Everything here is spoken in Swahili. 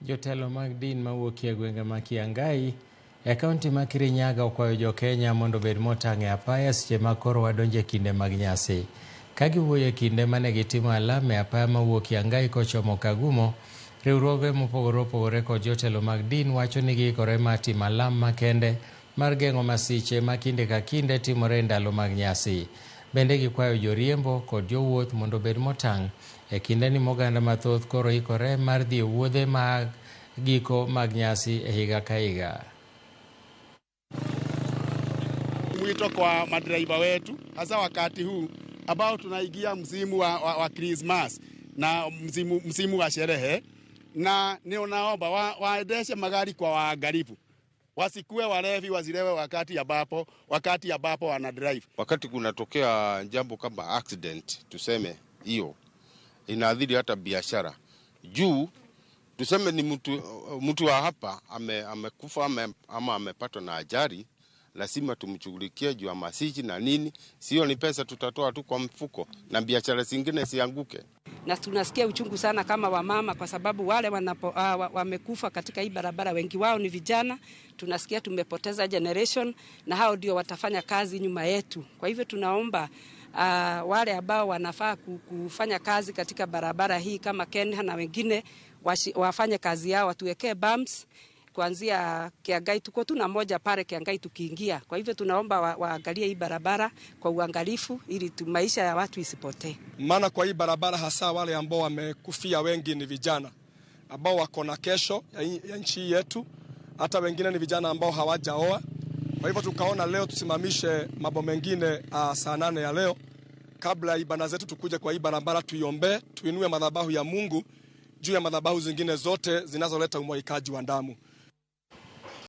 Jotelo mag din mawuok e gwenge ma Kiangai e kaunti ma Kirinyaga okwayo jo-Kenya mondo obed motang' e apaya seche ma koro wadonjo e kinde mag nyasi. Ka giwuoyo e kinde mane gitimo alam e apaya mawuok Kiangai kochomo Kagumo, riwruoge mopogore opogore kod jotelo mag din wacho ni giikore mar timo alam makende mar geng'o masiche ma kinde ka kinde timore e ndalo mag nyasi. Bende gikwayo joriembo kod jowuoth mondo obed motang' e kinde ni moganda mathoth koro ikore mar dhi e wuodhe mag giko mag nyasi e higa ka higa. Mwito kwa madereva wetu hasa wakati huu ambao tunaingia msimu wa Christmas na msimu wa sherehe, na ninaomba waendeshe magari kwa waangalifu, wasikue walevi, wasilewe wakati ambapo wana drive. Wakati kunatokea jambo kama accident, tuseme hiyo inaadhiri hata biashara. Juu tuseme ni mtu wa hapa amekufa ama amepatwa na ajali, lazima tumshughulikie juu ya masichi na nini. Sio ni pesa tutatoa tu kwa mfuko na biashara zingine sianguke. Na tunasikia uchungu sana kama wamama, kwa sababu wale wamekufa katika hii barabara wengi wao ni vijana. Tunasikia tumepoteza generation na hao ndio watafanya kazi nyuma yetu. Kwa hivyo tunaomba wale ambao wanafaa kufanya kazi katika barabara hii kama Kenha na wengine wafanye kazi yao, watuwekee bumps kuanzia Kiangai. Tuko tuna moja pale Kiangai tukiingia. Kwa hivyo tunaomba waangalie hii barabara kwa uangalifu ili maisha ya watu isipotee. Maana kwa hii barabara hasa wale ambao wamekufia wengi ni vijana ambao wako na kesho ya nchi yetu, hata wengine ni vijana ambao hawajaoa. Kwa hivyo tukaona leo tusimamishe mambo mengine saa 8 ya leo, kabla ibada zetu tukuje kwa hii barabara tuiombe, tuinue madhabahu ya Mungu juu ya madhabahu zingine zote zinazoleta umwagikaji wa damu.